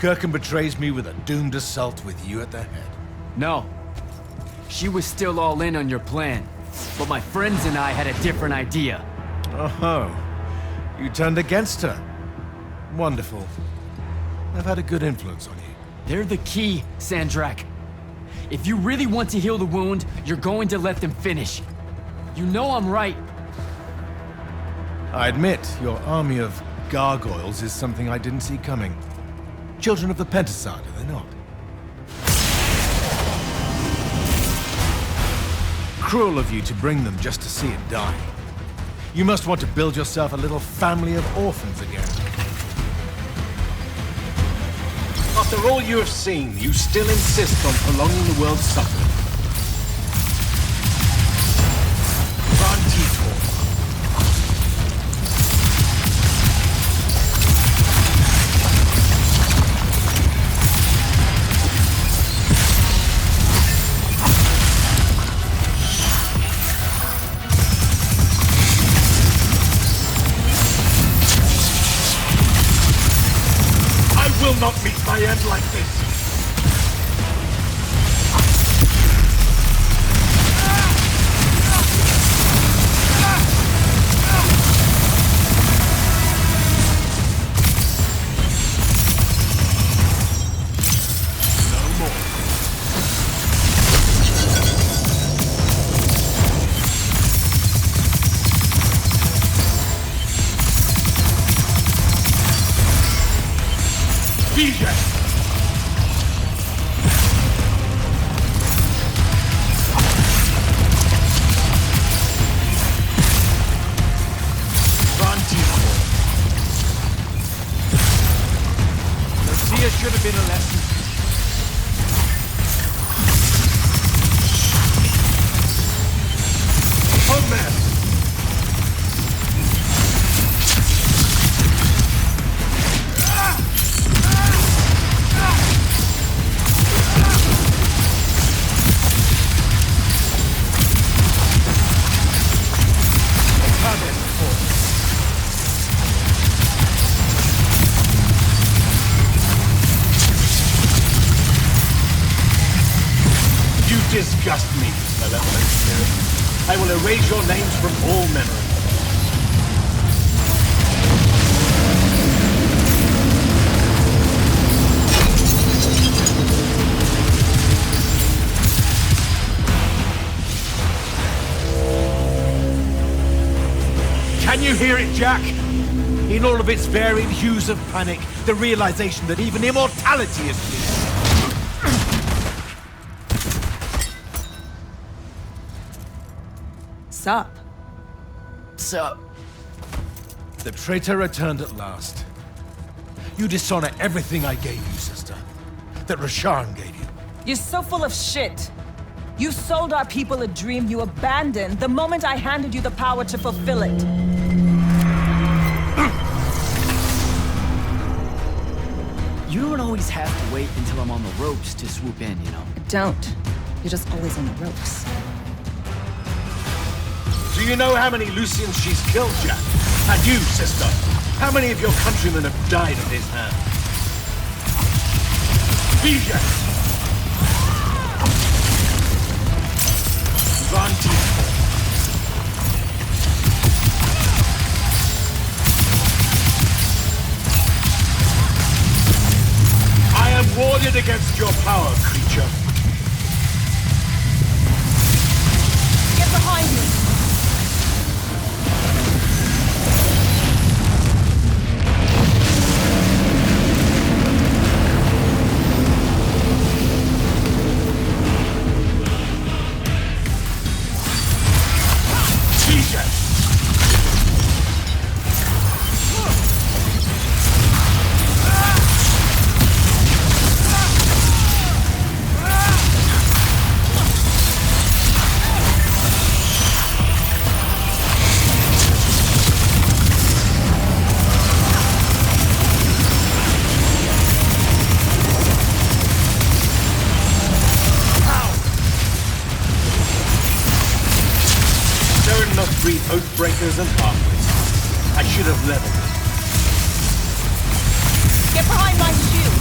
Kirkham betrays me with a doomed assault with you at the head. No. She was still all in on your plan. But my friends and I had a different idea. Oh, you turned against her. Wonderful. I've had a good influence on you. They're the key, Sandrak. If you really want to heal the wound, you're going to let them finish. You know I'm right. I admit, your army of gargoyles is something I didn't see coming. Children of the Pentasad, are they not? Cruel of you to bring them just to see it die. You must want to build yourself a little family of orphans again. After all you have seen, you still insist on prolonging the world's suffering. Not meet my end like this. Should have been a lesson. Oh man! Disgust me, malevolent spirit. I will erase your names from all memory. Can you hear it, Jack? In all of its varied hues of panic, the realization that even immortality is fear. Sup? Sup? The traitor returned at last. You dishonor everything I gave you, sister. That Rasharn gave you. You're so full of shit. You sold our people a dream you abandoned the moment I handed you the power to fulfill it. You don't always have to wait until I'm on the ropes to swoop in, you know? Don't. You're just always on the ropes. Do you know how many Lucians she's killed, Jack? And you, sister, how many of your countrymen have died at his hand? Vijay! Vanti! I am warded against your power, creature. Get behind me! Breed oathbreakers and halflings. I should have leveled it. Get behind my shield!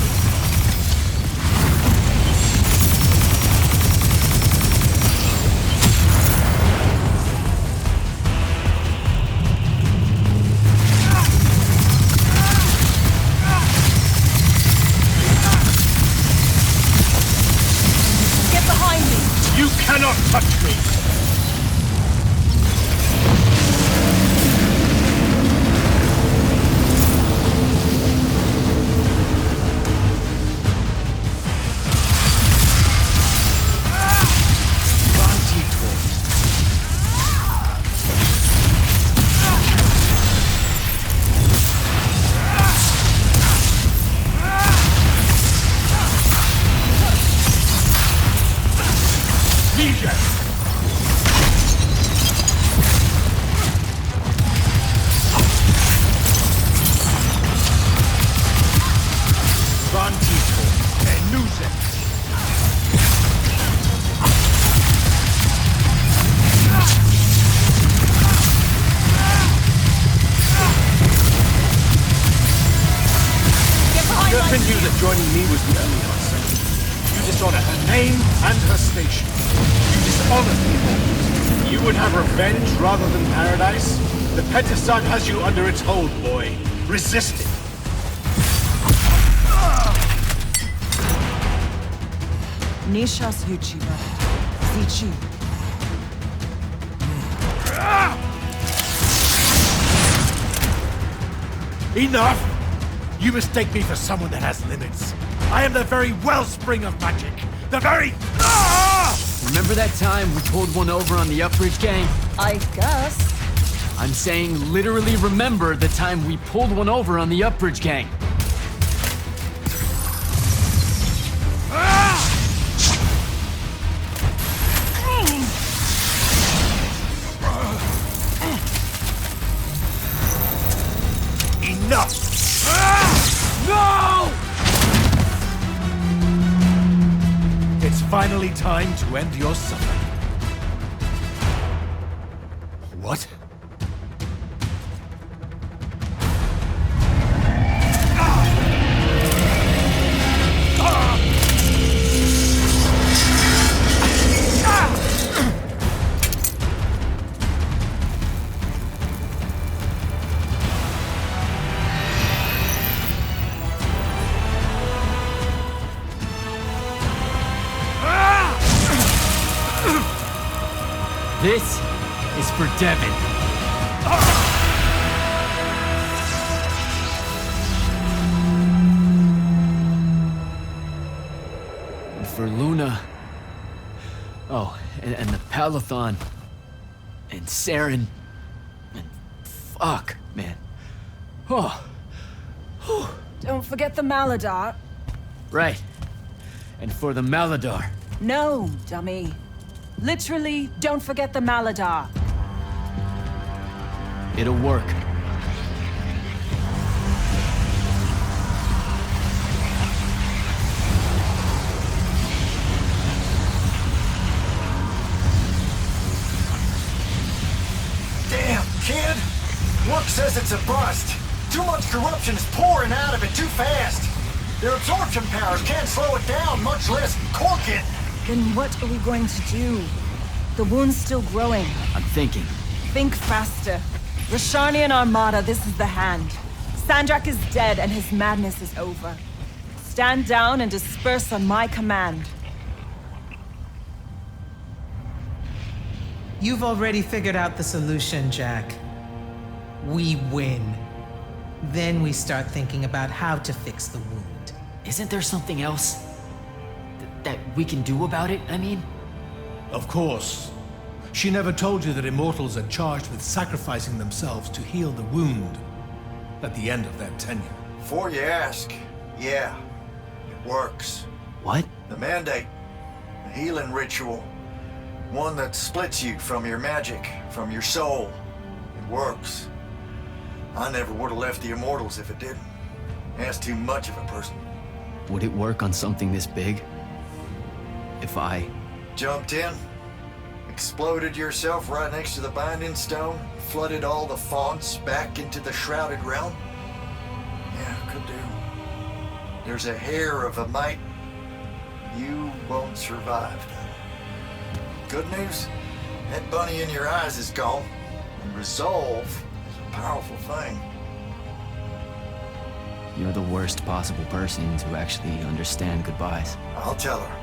joining me was the only answer. You dishonor her name and her station. You dishonor the Immortals. You would have revenge rather than paradise? The Pentasun has you under its hold, boy. Resist it. Nishas Yuchiba. Zichi. Enough! You mistake me for someone that has limits. I am the very wellspring of magic. The very... Remember that time we pulled one over on the Upbridge gang? I guess. I'm saying literally remember the time we pulled one over on the Upbridge gang. Enough! No! It's finally time to end your suffering. What? This is for Devin. And for Luna. Oh, and the Palathon. And Saren. And fuck, man. Oh. Don't forget the Maladar. Right. And for the Maladar. No, dummy. Literally, don't forget the Maladar. It'll work. Damn, kid! Work says it's a bust. Too much corruption is pouring out of it too fast. Their absorption powers can't slow it down, much less cork it. Then what are we going to do? The wound's still growing. I'm thinking. Think faster. Rashanian Armada, this is the hand. Sandrak is dead and his madness is over. Stand down and disperse on my command. You've already figured out the solution, Jack. We win. Then we start thinking about how to fix the wound. Isn't there something else that we can do about it, I mean? Of course. She never told you that Immortals are charged with sacrificing themselves to heal the wound at the end of their tenure. Before you ask, yeah, it works. What? The mandate, a healing ritual, one that splits you from your magic, from your soul. It works. I never would have left the Immortals if it didn't. That's too much of a person. Would it work on something this big? If I... Jumped in, exploded yourself right next to the binding stone, flooded all the fonts back into the shrouded realm? Yeah, could do. There's a hair of a mite. You won't survive, though. Good news, that bunny in your eyes is gone, and resolve is a powerful thing. You're the worst possible person to actually understand goodbyes. I'll tell her.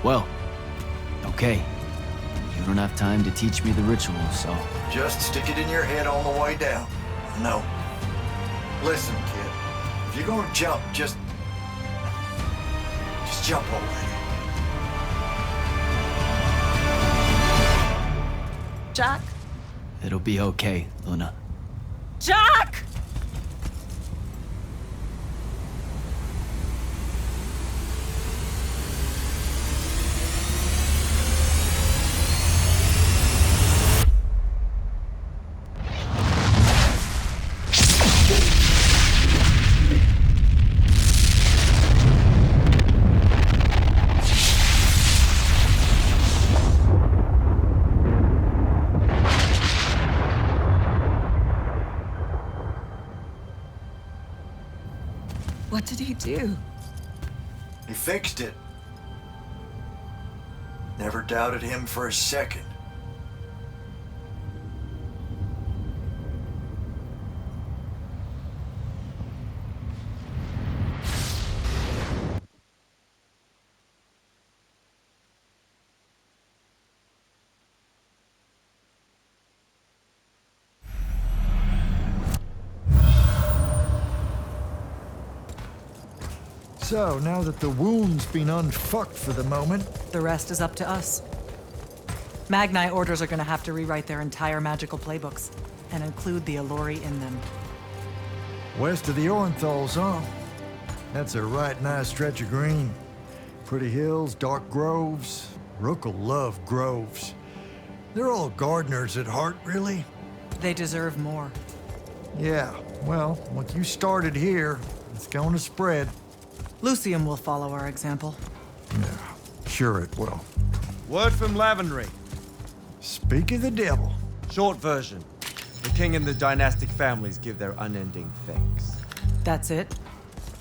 Well, okay. You don't have time to teach me the ritual, so... Just stick it in your head on the way down. No. Listen, kid. If you're gonna jump, just jump already. Jack? It'll be okay, Luna. Jack! What did he do? He fixed it. Never doubted him for a second. So, now that the wound's been unfucked for the moment, The rest is up to us. Magnai orders are gonna have to rewrite their entire magical playbooks and include the Alluri in them. west of the Orenthals, huh? That's a right nice stretch of green. Pretty hills, dark groves. Rook'll love groves. They're all gardeners at heart, really. They deserve more. Yeah, well, what you started here, it's going to spread. Lucium will follow our example. Yeah, sure it will. Word from Lavenry. Speak of the devil. Short version. The king and the dynastic families give their unending thanks. That's it?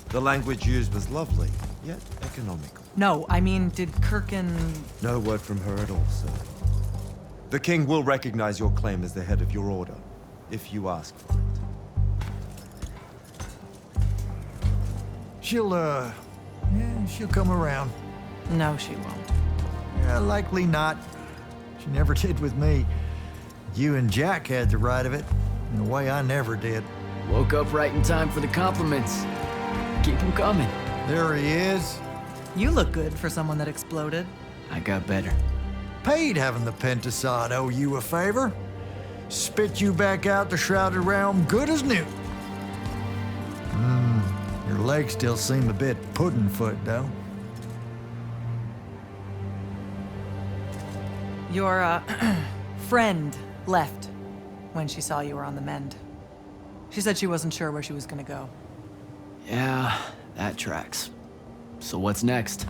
The language used was lovely, yet economical. No, I mean, did Kirkin... No word from her at all, sir. The king will recognize your claim as the head of your order, if you ask for it. She'll come around. No, she won't. Yeah, likely not. She never did with me. You and Jack had the right of it, in a way I never did. Woke up right in time for the compliments. Keep them coming. There he is. You look good for someone that exploded. I got better. Paid having the Pentasod owe you a favor. Spit you back out the Shrouded Realm good as new. Your legs still seem a bit pudding-foot, though. Your, friend left when she saw you were on the mend. She said she wasn't sure where she was gonna go. Yeah, that tracks. So what's next?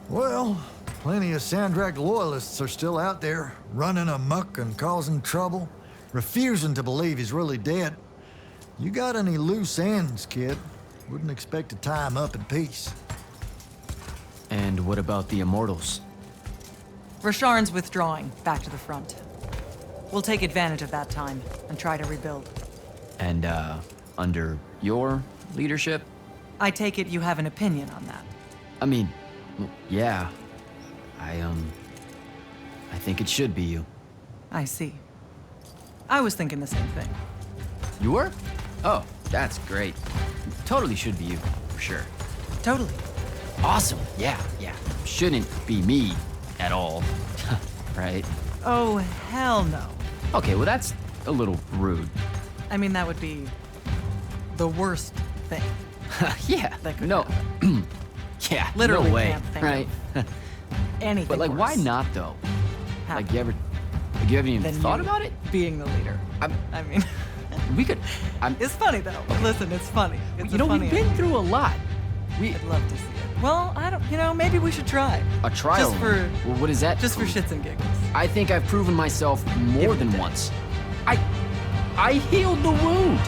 Well, plenty of Sandrak loyalists are still out there, running amok and causing trouble, refusing to believe he's really dead. You got any loose ends, kid? Wouldn't expect to tie him up in peace. And what about the Immortals? Rasharn's withdrawing back to the front. We'll take advantage of that time and try to rebuild. And, under your leadership? I take it you have an opinion on that. I mean, yeah. I think it should be you. I see. I was thinking the same thing. You were? Oh, that's great. Totally should be you, for sure. Totally. Awesome, yeah. Shouldn't be me at all, right? Oh, hell no. Okay, well that's a little rude. I mean, that would be the worst thing. Yeah, That could no. Yeah, Literally no way, can't think right? Anything But like, worse. why not though? Happen. Like, you haven't even Than thought you about it? Being the leader. I mean, We could. it's funny though. Listen, it's funny. It's You know, funny we've been through a lot. I'd love to see it. Well, I don't. You know, maybe we should try. A trial. Just for Well, what is that? just for prove? shits and giggles. I think I've proven myself more Give it than a day. once. I healed the wound.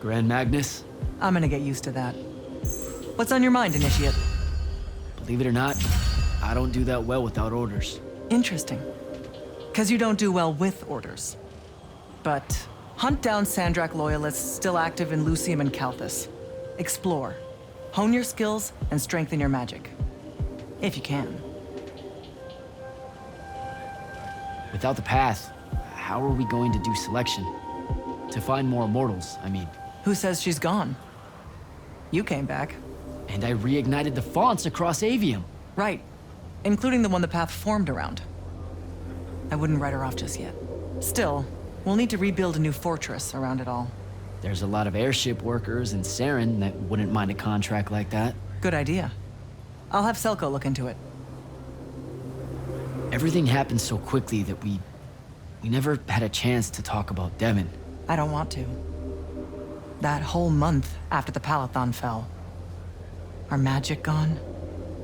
Grand Magnus, I'm gonna get used to that. What's on your mind, Initiate? believe it or not, I don't do that well without orders. Interesting. Because you don't do well with orders. But hunt down Sandrak loyalists still active in Lucium and Calthus. Explore. Hone your skills and strengthen your magic. If you can. Without the path, how are we going to do selection? To find more immortals, I mean. Who says she's gone? You came back. And I reignited the fonts across Aveum. Right. Including the one the path formed around. I wouldn't write her off just yet. Still, we'll need to rebuild a new fortress around it all. There's a lot of airship workers in Saren that wouldn't mind a contract like that. Good idea. I'll have Selko look into it. Everything happened so quickly that we never had a chance to talk about Devon. I don't want to. That whole month after the Palathon fell. Our magic gone.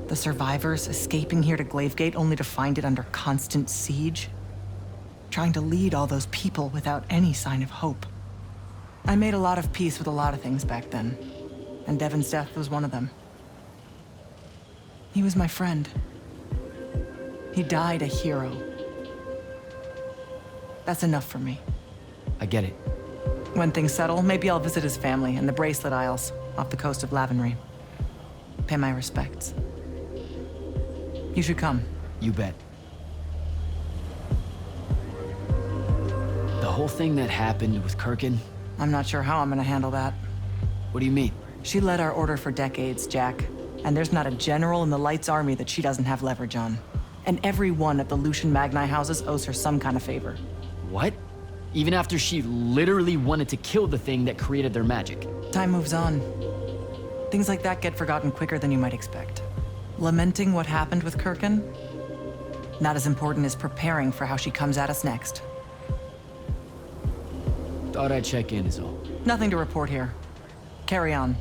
The survivors escaping here to Glavegate only to find it under constant siege. Trying to lead all those people without any sign of hope. I made a lot of peace with a lot of things back then. And Devon's death was one of them. He was my friend. He died a hero. That's enough for me. I get it. When things settle, maybe I'll visit his family in the Bracelet Isles off the coast of Lavenry. Pay my respects. You should come. You bet. The whole thing that happened with Kirkin, I'm not sure how I'm gonna handle that. what do you mean? She led our order for decades, Jack. And there's not a general in the Light's army that she doesn't have leverage on. And every one of the Lucian Magni houses owes her some kind of favor. What? Even after she literally wanted to kill the thing that created their magic. Time moves on. Things like that get forgotten quicker than you might expect. Lamenting what happened with Kirkin? Not as important as preparing for how she comes at us next. Thought I'd check in is all. Nothing to report here. Carry on.